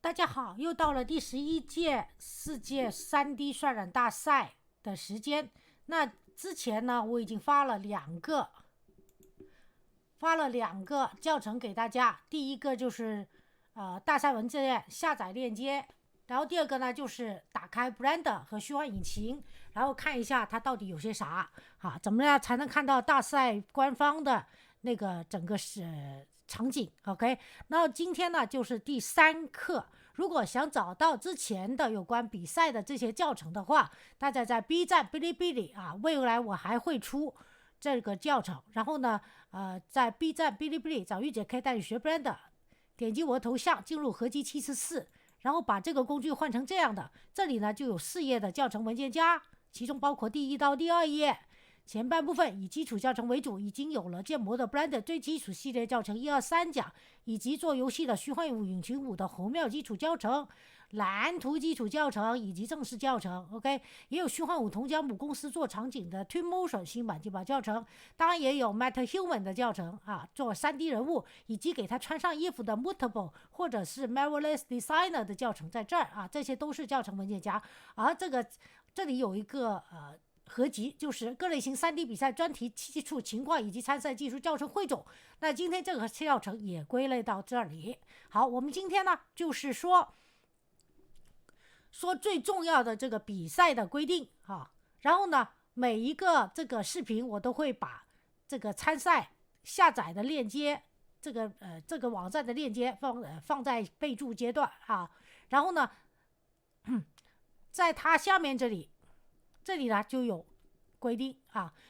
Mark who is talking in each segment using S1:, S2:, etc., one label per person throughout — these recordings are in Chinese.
S1: 大家好，又到了第11届世界 3D 渲染大赛的时间。那之前呢，我已经发了两个教程给大家。第一个就是大赛文件下载链接，然后第二个呢就是打开 Blender 和虚幻引擎，然后看一下它到底有些啥啊，怎么样才能看到大赛官方的那个整个场景。 OK， 那今天呢就是第3课。如果想找到之前的有关比赛的这些教程的话，大家在 B 站、哔哩哔哩未来我还会出这个教程。然后呢在 B 站、哔哩哔哩找玉姐可以带你学 Blender， 点击我的头像进入合集744，然后把这个工具换成这样的。这里呢就有4页的教程文件夹，其中包括第1到第2页。前半部分以基础教程为主，已经有了建模的 Blender 最基础系列教程1、2、3讲，以及做游戏的虚幻引擎5的侯妙基础教程、蓝图基础教程以及正式教程。 OK， 也有虚幻5同江母公司做场景的 Twinmotion 新版基本教程，当然也有 MetaHuman 的教程做 3D 人物以及给他穿上衣服的 Mutable 或者是 Marvelous Designer 的教程在这儿这些都是教程文件夹。而这里有一个合集，就是各类型 3D 比赛专题基础情况以及参赛技术教程汇总。那今天这个教程也归类到这里。好，我们今天呢就是说最重要的这个比赛的规定然后呢每一个这个视频我都会把这个参赛下载的链接，这个网站的链接放在备注阶段然后呢在它下面这里呢就有规定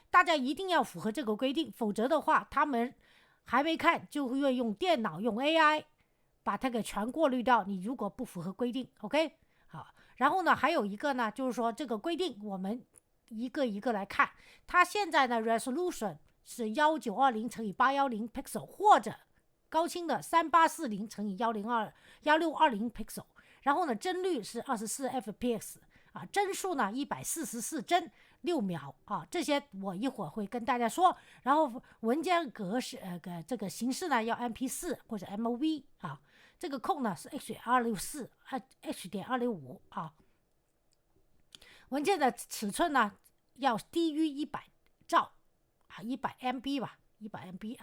S1: 大家一定要符合这个规定，否则的话他们还没看就会用电脑用 AI 把它给全过滤掉，你如果不符合规定 OK。 好，然后呢还有一个呢就是说这个规定我们一个一个来看。它现在的 resolution 是1920乘以810 pixel 或者高清的3840乘以1620 pixel， 然后呢帧率是24 fps帧数呢144帧6秒这些我一会儿会跟大家说。然后文件格式这个形式呢要 MP4 或者 MOV 这个控呢是 H.264 H.265 文件的尺寸呢要低于100兆100 MB 吧，100 MB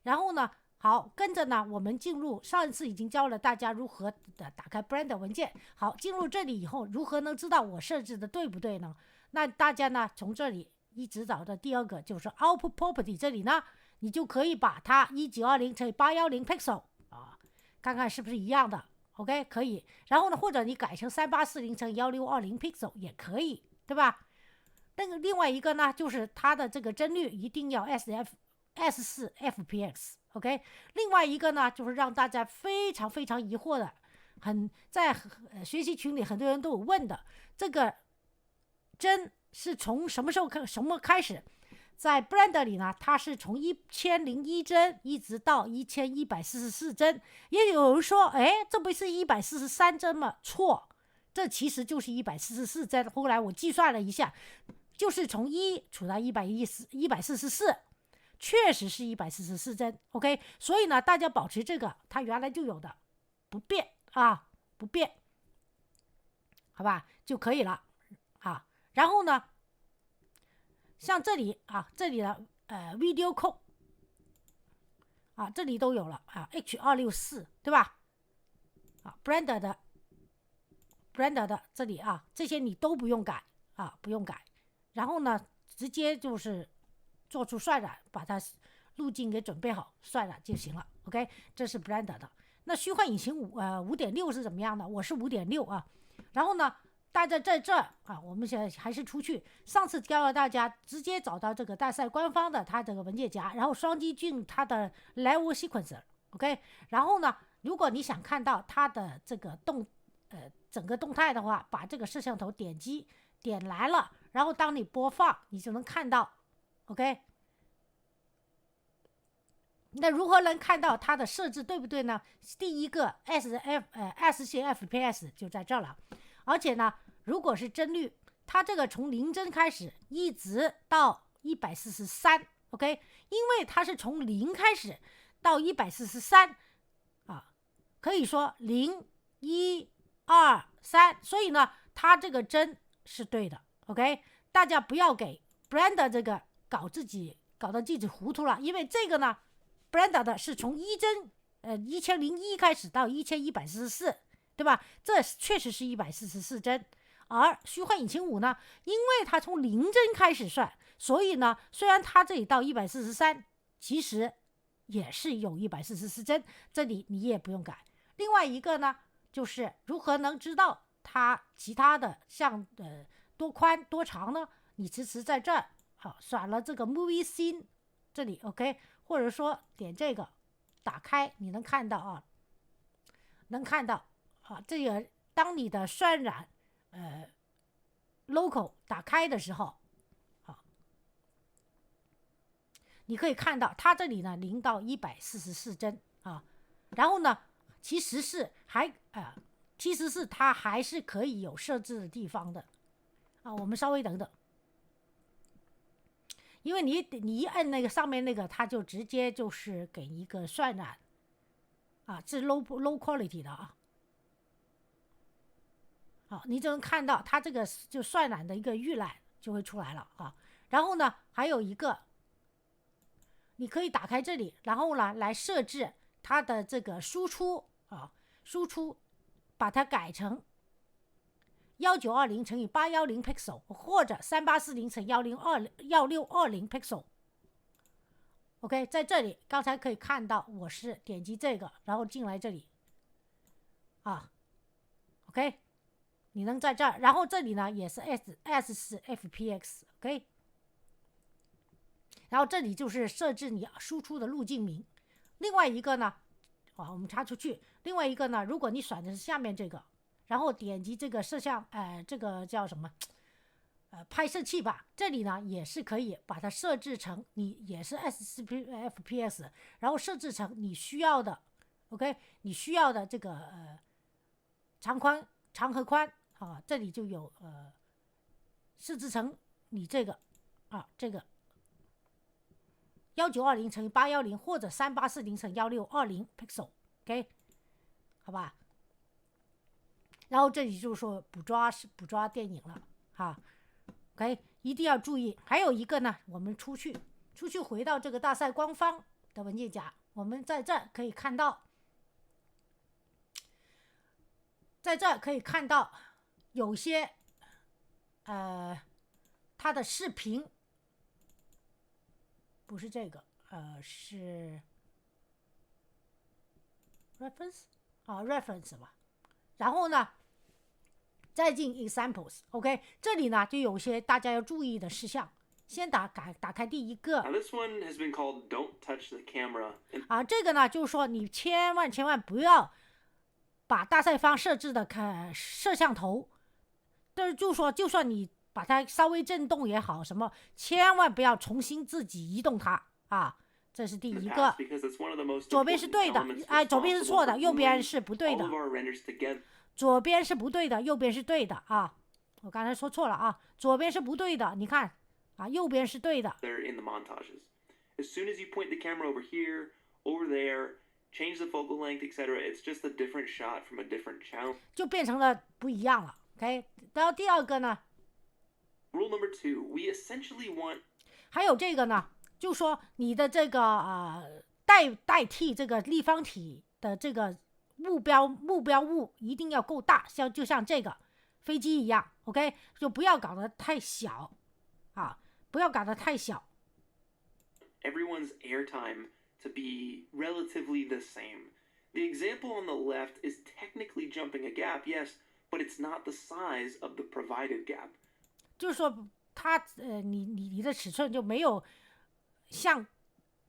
S1: 然后呢好，跟着呢我们进入，上一次已经教了大家如何的打开 Blender 文件。好，进入这里以后如何能知道我设置的对不对呢？那大家呢从这里一直找到第2个就是 Output Property， 这里呢你就可以把它1920乘以810 pixel看看是不是一样的 OK 可以。然后呢或者你改成3840乘以1620 pixel 也可以，对吧？那个另外一个呢就是它的这个帧率一定要 S4 fps OK。 另外一个呢就是让大家非常非常疑惑的，在学习群里很多人都有问的，这个帧是从什么时候开始？在 Blender 里呢它是从1001帧一直到1144帧。也有人说这不是143帧吗？错，这其实就是144帧。后来我计算了一下，就是从1除到144，确实是144帧 OK。 所以呢大家保持这个它原来就有的不变不变，好吧就可以了然后呢像这里这里的video 控这里都有了H.264 对吧Blender 的这里这些你都不用改不用改。然后呢直接就是做出渲染，把它路径给准备好渲染就行了 OK。 这是 Blender 的。那虚幻引擎5.6是怎么样的？我是5.6然后呢大家在这我们现在还是出去，上次教了大家直接找到这个大赛官方的它这个文件夹，然后双击进它的 level sequencer OK。 然后呢如果你想看到它的这个整个动态的话，把这个摄像头点来了，然后当你播放你就能看到 OK。 那如何能看到它的设置对不对呢？第一个 SC FPS 就在这了。而且呢如果是帧率，它这个从0帧开始一直到143 OK。 因为它是从0开始到143可以说0 1、2、3，所以呢，它这个针是对的。OK， 大家不要给 Brenda 这个搞得自己糊涂了，因为这个呢 ，Brenda 的是从1001开始到1144，对吧？这确实是144针。而虚幻引擎5呢，因为它从0针开始算，所以呢，虽然它这里到143，其实也是有144针，这里你也不用改。另外一个呢，就是如何能知道它其他的像多宽多长呢？你其实在这儿选了这个 Movie Scene 这里 OK， 或者说点这个打开，你能看到这个当你的渲染local 打开的时候，你可以看到它这里呢0到144针啊，然后呢其实是它还是可以有设置的地方的啊。我们稍微等等，因为你一摁那个上面那个，它就直接就是给一个渲染啊，是 low quality 的啊。好，你就能看到它这个就渲染的一个预览就会出来了啊。然后呢，还有一个，你可以打开这里，然后呢来设置它的这个输出啊，把它改成1920乘以810 pixel 或者3840乘1620 pixel。OK， 在这里刚才可以看到，我是点击这个，然后进来这里啊 ，OK。你能在这儿，然后这里呢也是 S 是 FPX OK， 然后这里就是设置你输出的路径名。另外一个呢，我们插出去。另外一个呢，如果你选的是下面这个，然后点击这个摄像，这个叫什么？拍摄器吧，这里呢也是可以把它设置成你也是 FPS， 然后设置成你需要的 OK， 你需要的这个长和宽。啊，这里就有设置成你这个这个1920乘以810或者3840乘1620 pixel OK， 好吧？然后这里就是说捕抓电影了哈 OK， 一定要注意。还有一个呢，我们出去回到这个大赛官方的文件夹，我们在这可以看到，有些它的视频不是这个是 reference 吧，然后呢再进 examples OK， 这里呢就有些大家要注意的事项。先打开第一个。
S2: This one has been called "Don't touch the camera."
S1: 这个呢就是说你千万不要把大赛方设置的摄像头，但是就说就算你把它稍微震动也好，什么千万不要重新自己移动它啊。这是第一个。左边是对的，左边是错的，右边是不对的。左边是不对的，右边是对的啊。我刚才说错了啊，左边是不对的，你看右边是对的。
S2: In the montages, as soon as you point the camera over here, over there, change the focal length, etc., it's just a different shot from a different channel，
S1: 就变成了不一样了 OK。 然后第二个呢
S2: Rule number 2, we essentially want，
S1: 还有这个呢，就说你的这个代替这个立方体的这个目标物一定要够大，就像这个飞机一样 OK， 就不要搞得太小不要搞得太小。
S2: everyone's airtime to be relatively the same. The example on the left is technically jumping a gap, yes, but it's not the size of the provided gap.
S1: 就是说它你的尺寸就没有像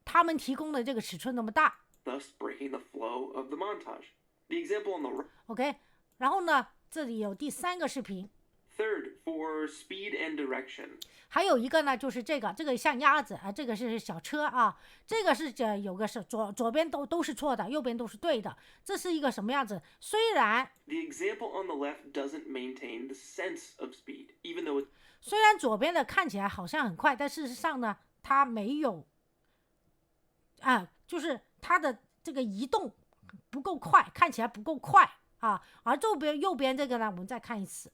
S1: 他们提供的这个尺寸那么大，
S2: thus breaking the flow of the montage. The example on the right.
S1: OK， 然后呢这里有第三个视频。
S2: Third, for speed and direction.
S1: 还有一个呢，就是这个像鸭子这个是小车啊，这个是有个是左边都是错的，右边都是对的。这是一个什么样子？虽然
S2: The example on the left doesn't maintain the sense of speed, even though
S1: 虽然左边的看起来好像很快，但事实上呢，它没有就是它的这个移动不够快，看起来不够快啊。而右边这个呢，我们再看一次。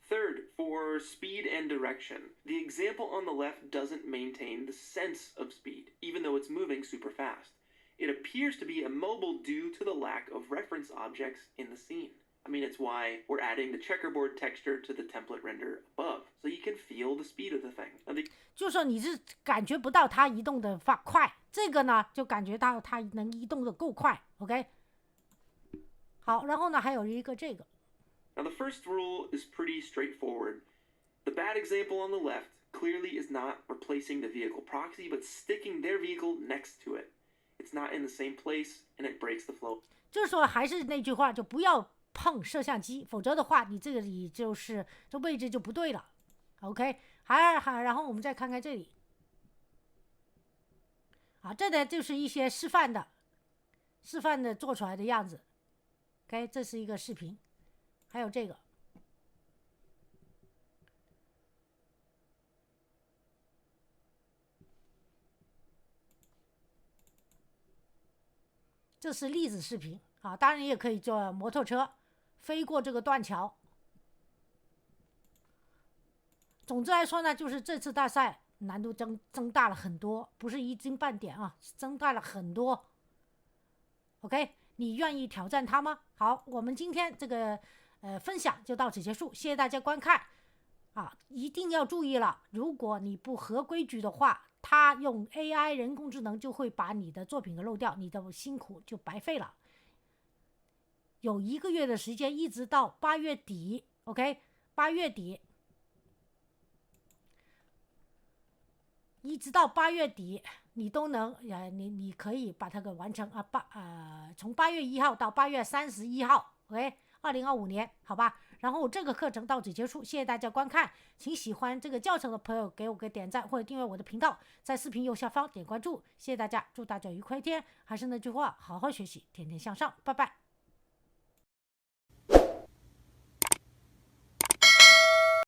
S2: Third, for speed and direction, the example on the left doesn't maintain the sense of speed, even though it's moving super fast. It appears to be immobile due to the lack of reference objects in the scene. I mean, it's why we're adding the checkerboard texture to the template render above, so you can feel the speed of the thing.
S1: 就是说你是感觉不到它移动的快，这个呢就感觉到它能移动的够快 ，OK？ 好，然后呢还有一个这个。
S2: Now, the first rule is pretty straightforward. The bad example on the left clearly is not replacing the vehicle proxy, but sticking their vehicle next to it. It's not in the same place, and it breaks the flow.
S1: 就是说还是那句话，就不要碰摄像机，否则的话，你这里就是这位置就不对了。OK， 然后我们再看看这里，啊，这呢就是一些示范的做出来的样子。OK， 这是一个视频。还有这个，这是例子视频啊，当然你也可以做摩托车飞过这个断桥。总之来说呢，就是这次大赛难度增大了很多，不是一斤半点啊，增大了很多。OK， 你愿意挑战它吗？好，我们今天这个分享就到此结束，谢谢大家观看啊！一定要注意了，如果你不合规矩的话，它用 AI 人工智能就会把你的作品给漏掉，你的辛苦就白费了。有1个月的时间，一直到8月底 ，OK， 8月底，一直到8月底，你都能你可以把它给完成从8月1号到8月31号 ，OK。2025年，好吧，然后这个课程到此结束，谢谢大家观看，请喜欢这个教程的朋友给我个点赞或者订阅我的频道，在视频右下方点关注，谢谢大家，祝大家愉快一天，还是那句话，好好学习，天天向上，拜拜。